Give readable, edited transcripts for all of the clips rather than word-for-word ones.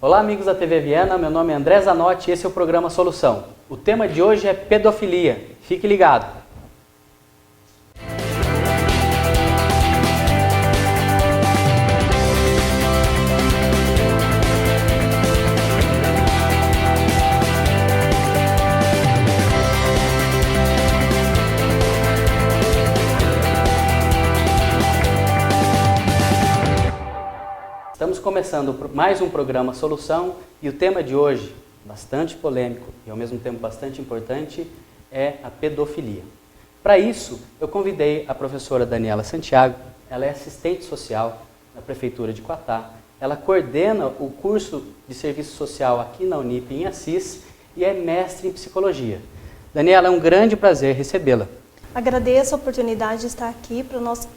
Olá, amigos da TV Viana, meu nome é André Zanotti e esse é o programa Solução. O tema de hoje é pedofilia. Fique ligado! Estamos começando mais um programa Solução e o tema de hoje, bastante polêmico e ao mesmo tempo bastante importante, é a pedofilia. Para isso, eu convidei a professora Daniela Santiago, ela é assistente social na Prefeitura de Quatá, ela coordena o curso de serviço social aqui na Unip em Assis e é mestre em psicologia. Daniela, é um grande prazer recebê-la. Agradeço a oportunidade de estar aqui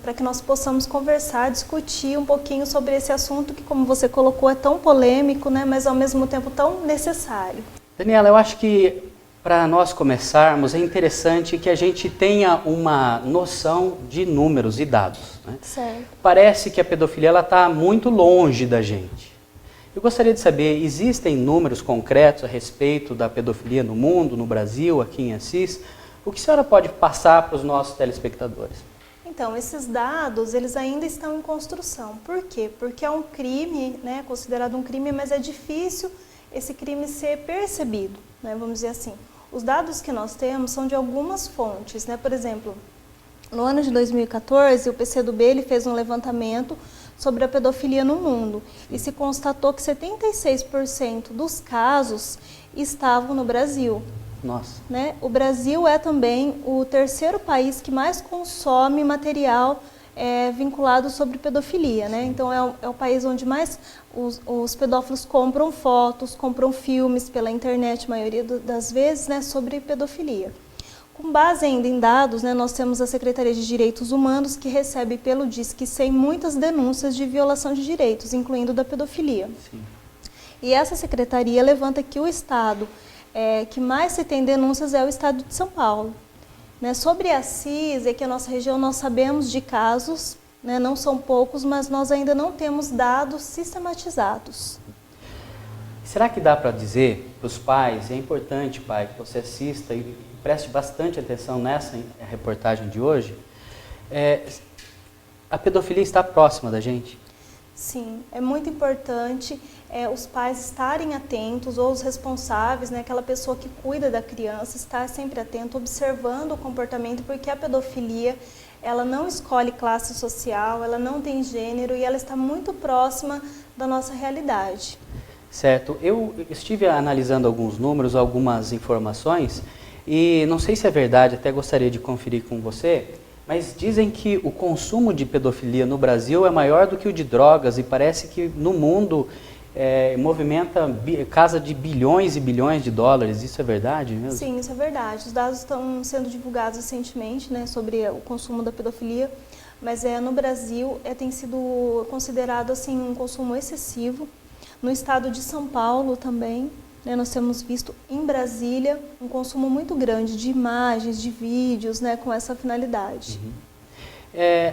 para que nós possamos conversar, discutir um pouquinho sobre esse assunto que, como você colocou, é tão polêmico, né, mas ao mesmo tempo tão necessário. Daniela, eu acho que para nós começarmos é interessante que a gente tenha uma noção de números e dados, né? Certo. Parece que a pedofilia está muito longe da gente. Eu gostaria de saber, existem números concretos a respeito da pedofilia no mundo, no Brasil, aqui em Assis? O que a senhora pode passar para os nossos telespectadores? Então, esses dados, eles ainda estão em construção. Por quê? Porque é um crime, né, considerado um crime, mas é difícil esse crime ser percebido, né, vamos dizer assim. Os dados que nós temos são de algumas fontes, né, por exemplo, no ano de 2014, o PCdoB ele fez um levantamento sobre a pedofilia no mundo e se constatou que 76% dos casos estavam no Brasil. Nossa. Né? O Brasil é também o terceiro país que mais consome material vinculado sobre pedofilia, né? Então é o país onde mais os pedófilos compram fotos, compram filmes pela internet, a maioria das vezes, né, sobre pedofilia. Com base ainda em dados, né, nós temos a Secretaria de Direitos Humanos, que recebe pelo Disque 100 muitas denúncias de violação de direitos, incluindo da pedofilia. Sim. E essa secretaria levanta que o Estado que mais se tem denúncias é o estado de São Paulo. Né? Sobre Assis, é que a nossa região nós sabemos de casos, né? Não são poucos, mas nós ainda não temos dados sistematizados. Será que dá para dizer para os pais, é importante, pai, que você assista e preste bastante atenção nessa reportagem de hoje, a pedofilia está próxima da gente? Sim, é muito importante os pais estarem atentos, ou os responsáveis, né, aquela pessoa que cuida da criança, estar sempre atento, observando o comportamento, porque a pedofilia, ela não escolhe classe social, ela não tem gênero e ela está muito próxima da nossa realidade. Certo. Eu estive analisando alguns números, algumas informações, e não sei se é verdade, até gostaria de conferir com você, mas dizem que o consumo de pedofilia no Brasil é maior do que o de drogas e parece que no mundo movimenta casa de bilhões e bilhões de dólares. Isso é verdade mesmo? Sim, isso é verdade. Os dados estão sendo divulgados recentemente, né, sobre o consumo da pedofilia, mas no Brasil tem sido considerado assim, um consumo excessivo. No estado de São Paulo também, né, nós temos visto em Brasília um consumo muito grande de imagens, de vídeos, né, com essa finalidade. Uhum.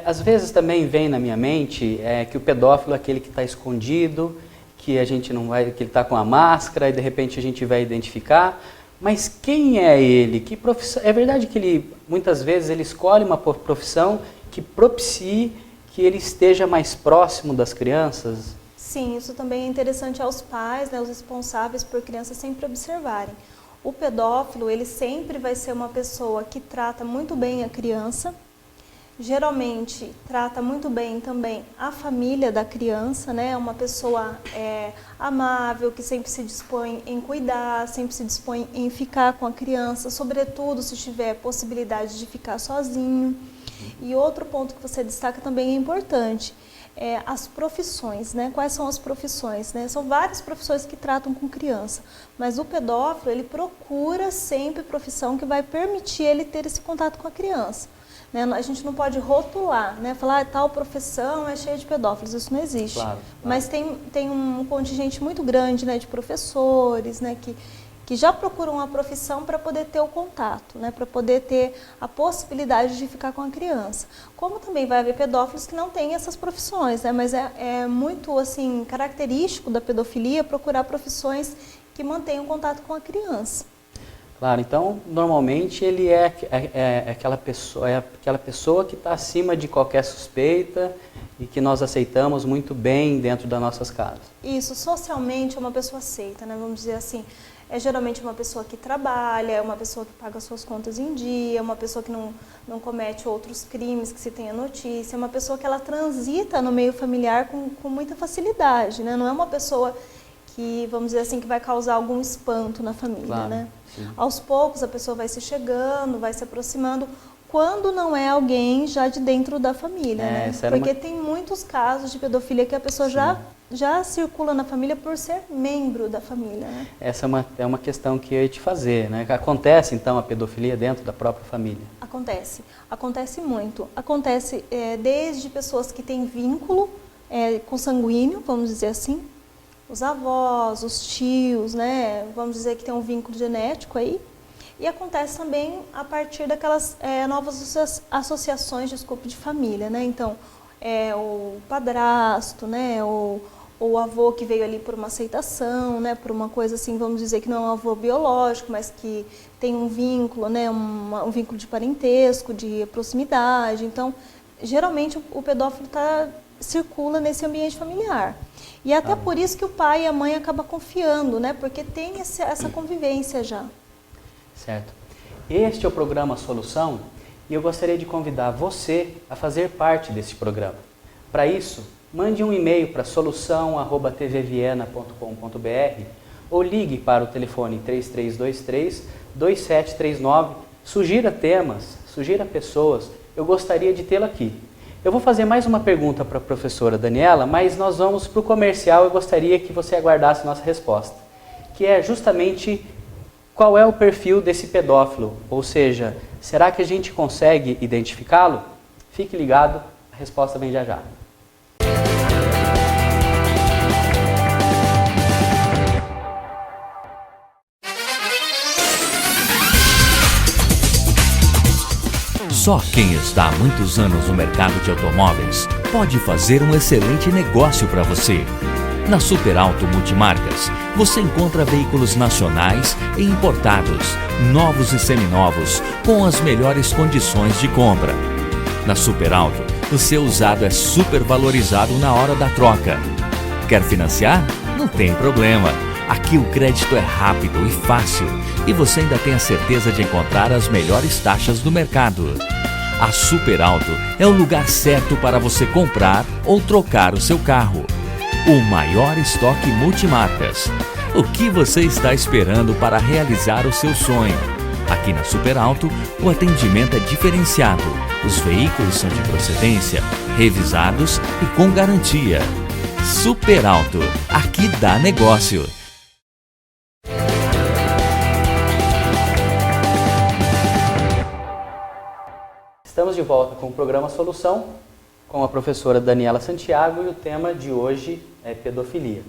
Às vezes também vem na minha mente que o pedófilo é aquele que está escondido, que a gente não vai, que ele está com a máscara e de repente a gente vai identificar. Mas quem é ele? Que profissão? É verdade que ele muitas vezes ele escolhe uma profissão que propicie que ele esteja mais próximo das crianças? Sim, isso também é interessante aos pais, né, os responsáveis por crianças sempre observarem. O pedófilo, ele sempre vai ser uma pessoa que trata muito bem a criança, geralmente trata muito bem também a família da criança, né, uma pessoa amável, que sempre se dispõe em cuidar, sempre se dispõe em ficar com a criança, sobretudo se tiver possibilidade de ficar sozinho. E outro ponto que você destaca também é importante, as profissões, né? Quais são as profissões, né? São várias profissões que tratam com criança, mas o pedófilo, ele procura sempre profissão que vai permitir ele ter esse contato com a criança. Né? A gente não pode rotular, né? Falar tal profissão é cheia de pedófilos, isso não existe. Claro. Mas tem um contingente muito grande, né, de professores, né, que que já procuram uma profissão para poder ter o contato, né, para poder ter a possibilidade de ficar com a criança. Como também vai haver pedófilos que não têm essas profissões, né, mas é muito assim característico da pedofilia procurar profissões que mantenham contato com a criança. Claro, então normalmente ele é aquela pessoa que está acima de qualquer suspeita e que nós aceitamos muito bem dentro das nossas casas. Isso, socialmente é uma pessoa aceita, né? Vamos dizer assim, é geralmente uma pessoa que trabalha, é uma pessoa que paga suas contas em dia, é uma pessoa que não comete outros crimes que se tenha notícia, é uma pessoa que ela transita no meio familiar com muita facilidade, né? Não é uma pessoa que, vamos dizer assim, que vai causar algum espanto na família, claro, né? Sim. Aos poucos a pessoa vai se chegando, vai se aproximando, quando não é alguém já de dentro da família, né? Porque tem muitos casos de pedofilia que a pessoa já circula na família por ser membro da família, né? Essa é uma questão que eu ia te fazer, né? Acontece então a pedofilia dentro da própria família? Acontece muito. Acontece desde pessoas que têm vínculo consanguíneo, vamos dizer assim, os avós, os tios, né? Vamos dizer que tem um vínculo genético aí. E acontece também a partir daquelas novas associações, desculpe, de família, né? Então, o padrasto, né? O avô que veio ali por uma aceitação, né? Por uma coisa assim, vamos dizer que não é um avô biológico, mas que tem um vínculo, né? Um vínculo de parentesco, de proximidade. Então, geralmente o pedófilo circula nesse ambiente familiar. E até por isso que o pai e a mãe acabam confiando, né? Porque tem essa convivência já. Certo. Este é o programa Solução e eu gostaria de convidar você a fazer parte desse programa. Para isso, mande um e-mail para solução@tvviena.com.br ou ligue para o telefone 3323-2739, sugira temas, sugira pessoas, eu gostaria de tê-la aqui. Eu vou fazer mais uma pergunta para a professora Daniela, mas nós vamos para o comercial e eu gostaria que você aguardasse nossa resposta, que é justamente qual é o perfil desse pedófilo, ou seja, será que a gente consegue identificá-lo? Fique ligado, a resposta vem já já. Só quem está há muitos anos no mercado de automóveis pode fazer um excelente negócio para você. Na Super Auto Multimarcas, você encontra veículos nacionais e importados, novos e seminovos, com as melhores condições de compra. Na Super Auto, o seu usado é super valorizado na hora da troca. Quer financiar? Não tem problema. Aqui o crédito é rápido e fácil e você ainda tem a certeza de encontrar as melhores taxas do mercado. A Super Auto é o lugar certo para você comprar ou trocar o seu carro. O maior estoque multimarcas. O que você está esperando para realizar o seu sonho? Aqui na Super Auto, o atendimento é diferenciado. Os veículos são de procedência, revisados e com garantia. Super Auto, aqui dá negócio. Estamos de volta com o programa Solução, com a professora Daniela Santiago, e o tema de hoje é pedofilia.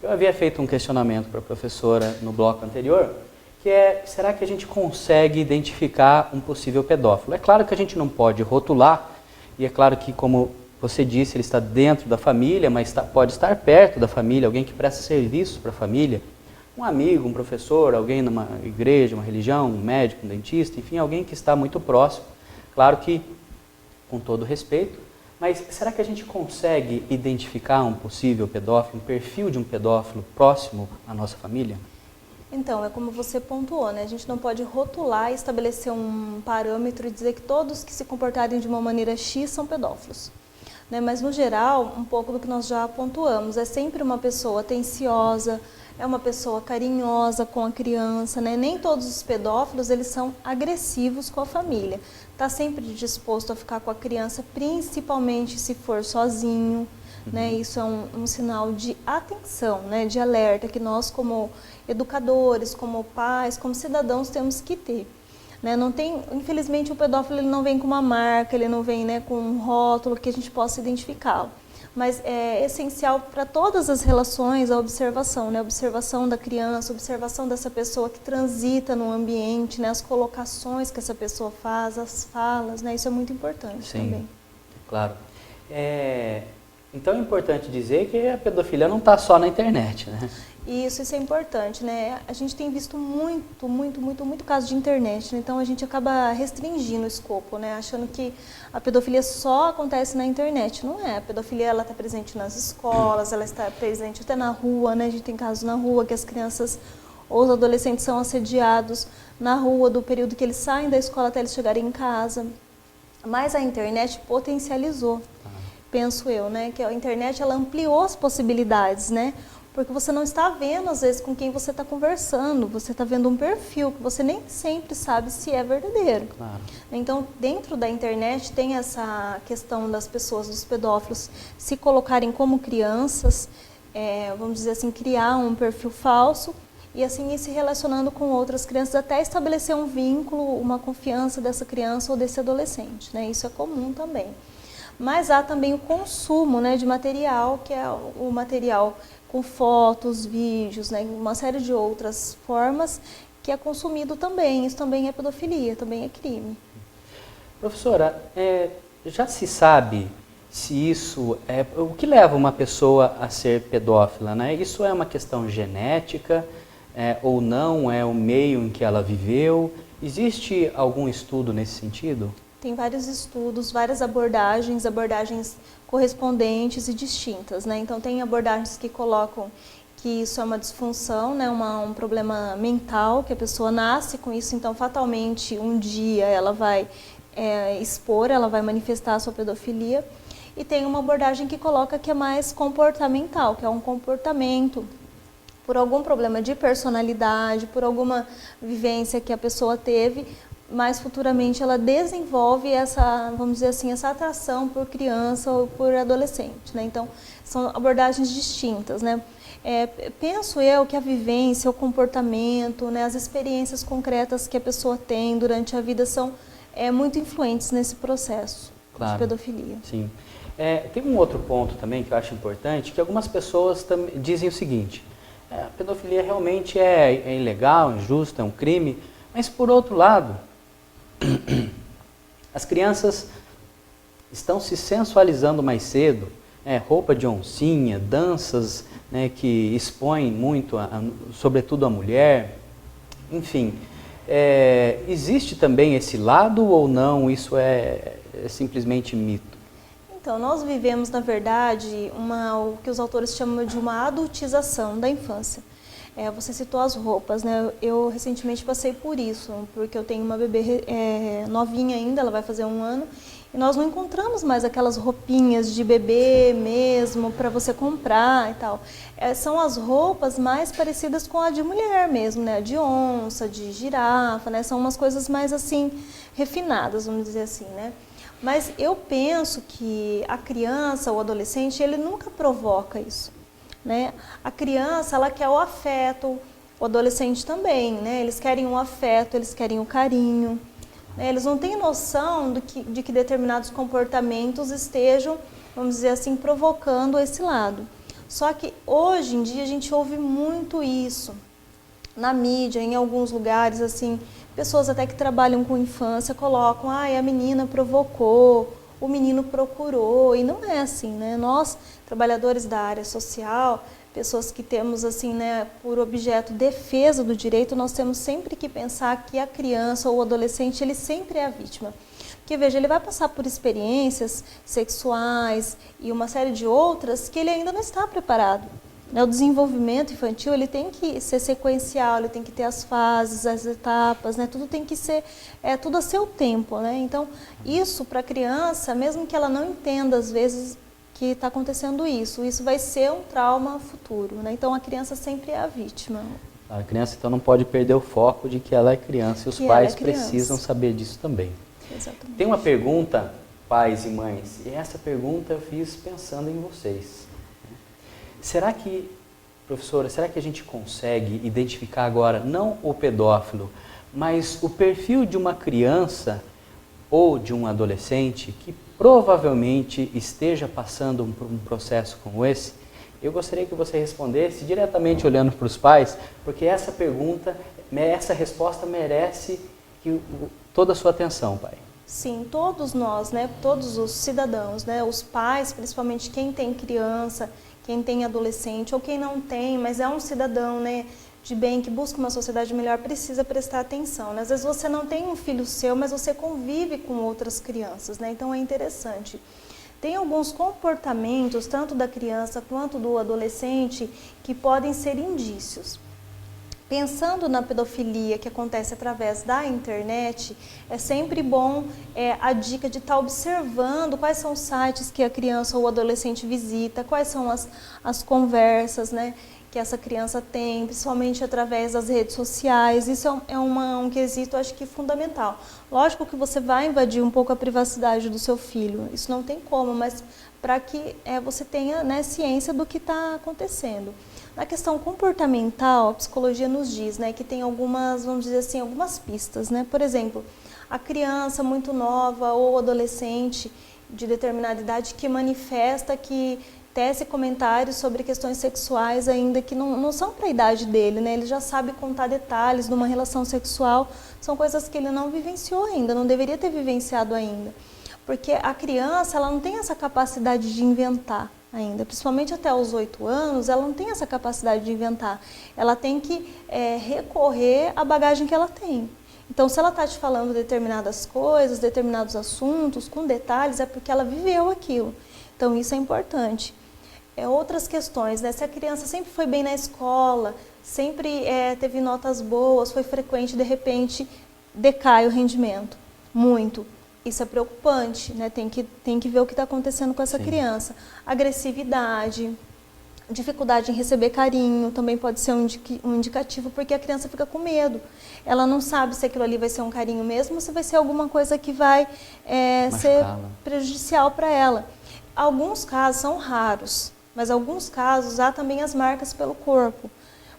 Eu havia feito um questionamento para a professora no bloco anterior, que será que a gente consegue identificar um possível pedófilo? É claro que a gente não pode rotular, e é claro que, como você disse, ele está dentro da família, mas pode estar perto da família, alguém que presta serviço para a família, um amigo, um professor, alguém numa igreja, uma religião, um médico, um dentista, enfim, alguém que está muito próximo. Claro que, com todo respeito, mas será que a gente consegue identificar um possível pedófilo, um perfil de um pedófilo próximo à nossa família? Então, é como você pontuou, né? A gente não pode rotular e estabelecer um parâmetro e dizer que todos que se comportarem de uma maneira X são pedófilos. Né? Mas, no geral, um pouco do que nós já pontuamos, é sempre uma pessoa atenciosa, é uma pessoa carinhosa com a criança, né? Nem todos os pedófilos eles são agressivos com a família. Está sempre disposto a ficar com a criança, principalmente se for sozinho. Né? Isso é um sinal de atenção, né? De alerta que nós como educadores, como pais, como cidadãos temos que ter. Né? Não tem, infelizmente o pedófilo ele não vem com uma marca, ele não vem, né, com um rótulo que a gente possa identificá-lo. mas é essencial para todas as relações a observação, né? A observação da criança, a observação dessa pessoa que transita no ambiente, né? As colocações que essa pessoa faz, as falas, né? Isso é muito importante. Sim, também. Claro. Então é importante dizer que a pedofilia não está só na internet, né? Isso é importante, né? A gente tem visto muito caso de internet, né? Então a gente acaba restringindo o escopo, né? Achando que a pedofilia só acontece na internet. Não é. A pedofilia, ela está presente nas escolas, ela está presente até na rua, né? A gente tem casos na rua que as crianças ou os adolescentes são assediados na rua do período que eles saem da escola até eles chegarem em casa. Mas a internet potencializou, penso eu, né? Que a internet, ela ampliou as possibilidades, né? Porque você não está vendo, às vezes, com quem você está conversando. Você está vendo um perfil que você nem sempre sabe se é verdadeiro. Claro. Então, dentro da internet, tem essa questão das pessoas, dos pedófilos, se colocarem como crianças, vamos dizer assim, criar um perfil falso e assim ir se relacionando com outras crianças até estabelecer um vínculo, uma confiança dessa criança ou desse adolescente, né? Isso é comum também. Mas há também o consumo, né, de material, que é o material com fotos, vídeos, né, uma série de outras formas que é consumido também. Isso também é pedofilia, também é crime. Professora, já se sabe se isso o que leva uma pessoa a ser pedófila, né? Isso é uma questão genética ou não? É o meio em que ela viveu? Existe algum estudo nesse sentido? Tem vários estudos, várias abordagens correspondentes e distintas, né? Então, tem abordagens que colocam que isso é uma disfunção, né? Um problema mental, que a pessoa nasce com isso, então, fatalmente, um dia ela vai ela vai manifestar a sua pedofilia. E tem uma abordagem que coloca que é mais comportamental, que é um comportamento por algum problema de personalidade, por alguma vivência que a pessoa teve, mas futuramente ela desenvolve essa, vamos dizer assim, essa atração por criança ou por adolescente, né? Então, são abordagens distintas, né? Penso eu que a vivência, o comportamento, né, as experiências concretas que a pessoa tem durante a vida são muito influentes nesse processo de pedofilia. Sim. Tem um outro ponto também que eu acho importante, que algumas pessoas dizem o seguinte: a pedofilia realmente é ilegal, injusta, é um crime, mas por outro lado, as crianças estão se sensualizando mais cedo, roupa de oncinha, danças, né, que expõem muito, sobretudo a mulher, enfim. Existe também esse lado ou não? Isso é simplesmente mito? Então, nós vivemos, na verdade, o que os autores chamam de uma adultização da infância. Você citou as roupas, né? Eu recentemente passei por isso, porque eu tenho uma bebê novinha ainda, ela vai fazer 1 ano, e nós não encontramos mais aquelas roupinhas de bebê mesmo para você comprar e tal. São as roupas mais parecidas com a de mulher mesmo, né? De onça, de girafa, né? São umas coisas mais assim, refinadas, vamos dizer assim, né? Mas eu penso que a criança ou o adolescente, ele nunca provoca isso, né? A criança, ela quer o afeto, o adolescente também, né? Eles querem o afeto, eles querem o carinho, né? Eles não têm noção de que determinados comportamentos estejam, vamos dizer assim, provocando esse lado. Só que hoje em dia a gente ouve muito isso na mídia, em alguns lugares, assim, pessoas até que trabalham com infância colocam: a menina provocou, o menino procurou, e não é assim, né? Nós, trabalhadores da área social, pessoas que temos, assim, né, por objeto defesa do direito, nós temos sempre que pensar que a criança ou o adolescente, ele sempre é a vítima. Porque, veja, ele vai passar por experiências sexuais e uma série de outras que ele ainda não está preparado. O desenvolvimento infantil, ele tem que ser sequencial, ele tem que ter as fases, as etapas, né? Tudo tem que ser, tudo a seu tempo, né? Então, isso para a criança, mesmo que ela não entenda às vezes que está acontecendo isso vai ser um trauma futuro, né? Então, a criança sempre é a vítima. A criança, então, não pode perder o foco de que ela é criança, e os pais precisam saber disso também. Exatamente. Tem uma pergunta, pais e mães, e essa pergunta eu fiz pensando em vocês. Será que, professora, será que a gente consegue identificar agora, não o pedófilo, mas o perfil de uma criança ou de um adolescente que provavelmente esteja passando por um processo como esse, eu gostaria que você respondesse diretamente olhando para os pais, porque essa pergunta, essa resposta merece toda a sua atenção, pai. Sim, todos nós, né, todos os cidadãos, né, os pais, principalmente quem tem criança, quem tem adolescente ou quem não tem, mas é um cidadão, né, de bem, que busca uma sociedade melhor, precisa prestar atenção, né? Às vezes você não tem um filho seu, mas você convive com outras crianças, né? Então é interessante. Tem alguns comportamentos, tanto da criança quanto do adolescente, que podem ser indícios. Pensando na pedofilia que acontece através da internet, é sempre bom a dica de estar observando quais são os sites que a criança ou o adolescente visita, quais são as conversas, né, que essa criança tem, principalmente através das redes sociais. Isso é um quesito, acho que, fundamental. Lógico que você vai invadir um pouco a privacidade do seu filho, isso não tem como, mas para que você tenha, né, ciência do que está acontecendo. Na questão comportamental, a psicologia nos diz, né, que tem algumas, vamos dizer assim, algumas pistas, né? Por exemplo, a criança muito nova ou adolescente de determinada idade que manifesta, que tece comentários sobre questões sexuais ainda que não são para a idade dele, né? Ele já sabe contar detalhes de uma relação sexual, são coisas que ele não vivenciou ainda, não deveria ter vivenciado ainda. Porque a criança, ela não tem essa capacidade de inventar ainda, principalmente até os 8 anos, ela não tem essa capacidade de inventar. Ela tem que recorrer à bagagem que ela tem. Então, se ela está te falando determinadas coisas, determinados assuntos, com detalhes, é porque ela viveu aquilo. Então, isso é importante. Outras questões, né? Se a criança sempre foi bem na escola, sempre teve notas boas, foi frequente, de repente decai o rendimento, muito. Isso é preocupante, né? Tem que ver o que está acontecendo com essa criança. Agressividade, dificuldade em receber carinho, também pode ser um indicativo, porque a criança fica com medo. Ela não sabe se aquilo ali vai ser um carinho mesmo ou se vai ser alguma coisa que vai ser prejudicial para ela. Alguns casos são raros, mas alguns casos há também as marcas pelo corpo.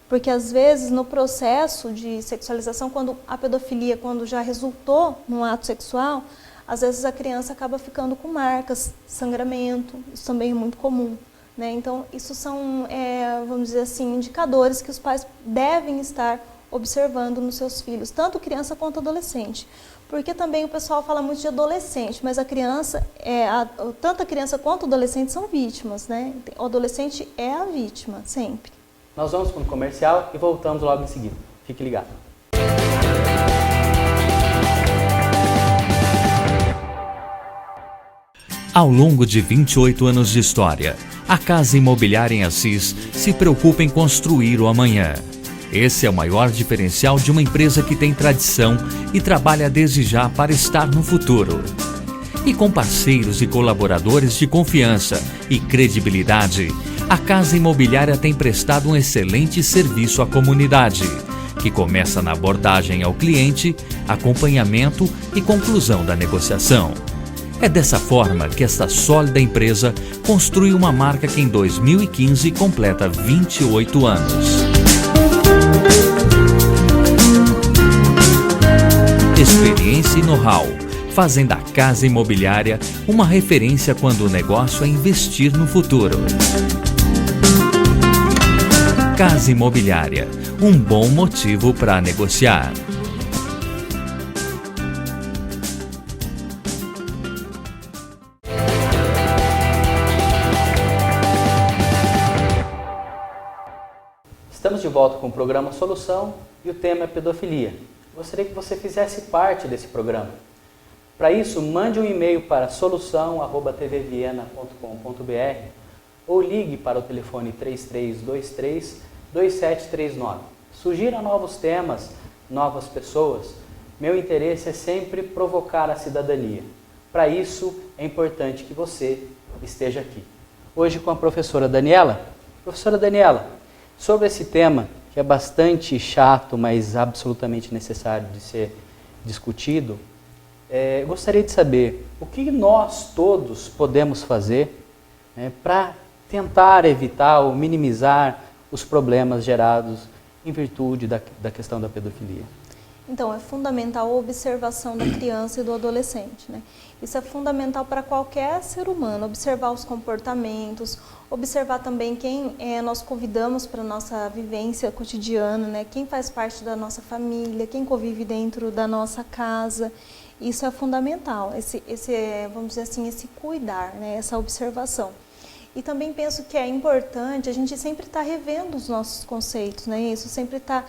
Porque às vezes no processo de sexualização, quando a pedofilia, quando já resultou num ato sexual, às vezes a criança acaba ficando com marcas, sangramento, isso também é muito comum, né? Então, isso são, vamos dizer assim, indicadores que os pais devem estar observando nos seus filhos, tanto criança quanto adolescente. Porque também o pessoal fala muito de adolescente, mas a criança, tanto a criança quanto o adolescente são vítimas, né? O adolescente é a vítima, sempre. Nós vamos para um comercial e voltamos logo em seguida. Fique ligado. Ao longo de 28 anos de história, a Casa Imobiliária em Assis se preocupa em construir o amanhã. Esse é o maior diferencial de uma empresa que tem tradição e trabalha desde já para estar no futuro. E com parceiros e colaboradores de confiança e credibilidade, a Casa Imobiliária tem prestado um excelente serviço à comunidade, que começa na abordagem ao cliente, acompanhamento e conclusão da negociação. É dessa forma que esta sólida empresa construi uma marca que em 2015 completa 28 anos. Experiência e know-how fazem da Casa Imobiliária uma referência quando o negócio é investir no futuro. Casa Imobiliária, um bom motivo para negociar. Estamos de volta com o programa Solução e o tema é pedofilia. Gostaria que você fizesse parte desse programa. Para isso, mande um e-mail para solução@tvviena.com.br ou ligue para o telefone 3323-2739. Sugira novos temas, novas pessoas. Meu interesse é sempre provocar a cidadania. Para isso, é importante que você esteja aqui. Hoje com a professora Daniela. Professora Daniela, sobre esse tema, que é bastante chato, mas absolutamente necessário de ser discutido, gostaria de saber o que nós todos podemos fazer para tentar evitar ou minimizar os problemas gerados em virtude da questão da pedofilia. Então, é fundamental a observação da criança e do adolescente, né? Isso é fundamental para qualquer ser humano, observar os comportamentos, observar também quem nós convidamos para a nossa vivência cotidiana, né? Quem faz parte da nossa família, quem convive dentro da nossa casa. Isso é fundamental, vamos dizer assim, esse cuidar, né? Essa observação. E também penso que é importante a gente sempre estar revendo os nossos conceitos, né? Isso sempre está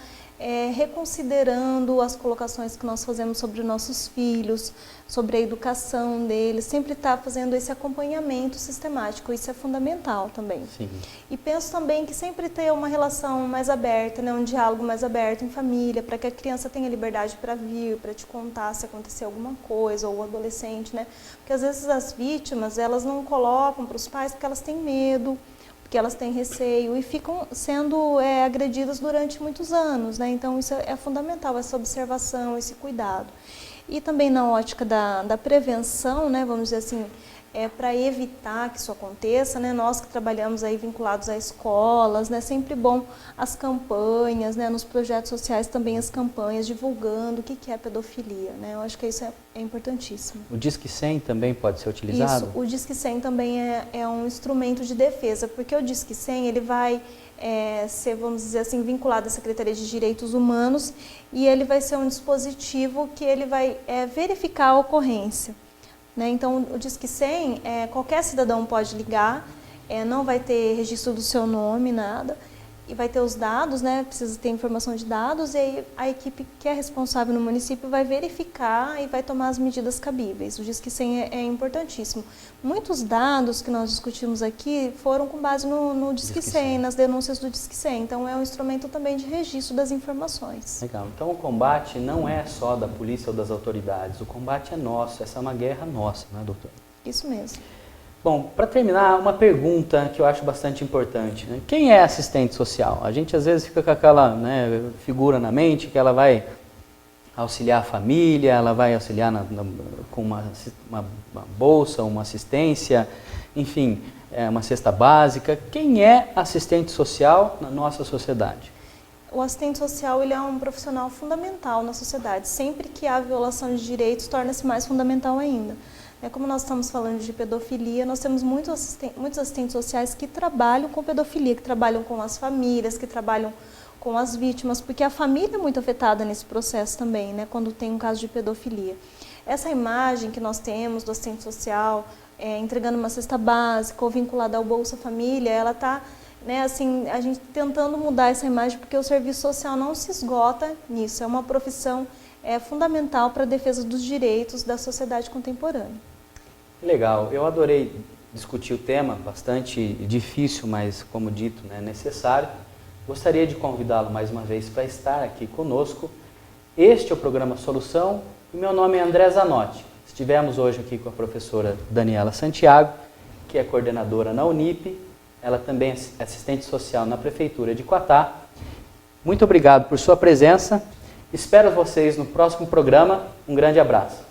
reconsiderando as colocações que nós fazemos sobre os nossos filhos, sobre a educação deles, sempre está fazendo esse acompanhamento sistemático, isso é fundamental também. Sim. E penso também que sempre ter uma relação mais aberta, né, um diálogo mais aberto em família, para que a criança tenha liberdade para vir, para te contar se acontecer alguma coisa, ou o adolescente, né? Porque às vezes as vítimas, elas não colocam para os pais porque elas têm medo, porque elas têm receio e ficam sendo agredidas durante muitos anos, né? Então isso é fundamental, essa observação, esse cuidado. E também na ótica da prevenção, né, vamos dizer assim, para evitar que isso aconteça, né, nós que trabalhamos aí vinculados a escolas, né, sempre bom as campanhas, né, nos projetos sociais também as campanhas divulgando o que é pedofilia, né? Eu acho que isso é importantíssimo. O Disque 100 também pode ser utilizado? Isso, o Disque 100 também é um instrumento de defesa, porque o Disque 100 ele vai ser, vamos dizer assim, vinculado à Secretaria de Direitos Humanos e ele vai ser um dispositivo que ele vai verificar a ocorrência, né? Então, o Disque 100, qualquer cidadão pode ligar, não vai ter registro do seu nome, nada, e vai ter os dados, né? Precisa ter informação de dados, e aí a equipe que é responsável no município vai verificar e vai tomar as medidas cabíveis. O Disque 100 é importantíssimo. Muitos dados que nós discutimos aqui foram com base no Disque 100, nas denúncias do Disque 100. Então, é um instrumento também de registro das informações. Legal. Então, o combate não é só da polícia ou das autoridades. O combate é nosso. Essa é uma guerra nossa, né, doutor? Isso mesmo. Bom, para terminar, uma pergunta que eu acho bastante importante, né? Quem é assistente social? A gente às vezes fica com aquela, né, figura na mente que ela vai auxiliar a família, ela vai auxiliar com uma bolsa, uma assistência, enfim, uma cesta básica. Quem é assistente social na nossa sociedade? O assistente social ele é um profissional fundamental na sociedade. Sempre que há violação de direitos, torna-se mais fundamental ainda. Como nós estamos falando de pedofilia, nós temos muitos assistentes sociais que trabalham com pedofilia, que trabalham com as famílias, que trabalham com as vítimas, porque a família é muito afetada nesse processo também, né, quando tem um caso de pedofilia. Essa imagem que nós temos do assistente social, entregando uma cesta básica ou vinculada ao Bolsa Família, ela está, né, assim, a gente tentando mudar essa imagem, porque o serviço social não se esgota nisso, é uma profissão fundamental para a defesa dos direitos da sociedade contemporânea. Legal, eu adorei discutir o tema, bastante difícil, mas como dito, né, necessário. Gostaria de convidá-lo mais uma vez para estar aqui conosco. Este é o programa Solução e meu nome é André Zanotti. Estivemos hoje aqui com a professora Daniela Santiago, que é coordenadora na Unip, ela também é assistente social na Prefeitura de Quatá. Muito obrigado por sua presença. Espero vocês no próximo programa. Um grande abraço.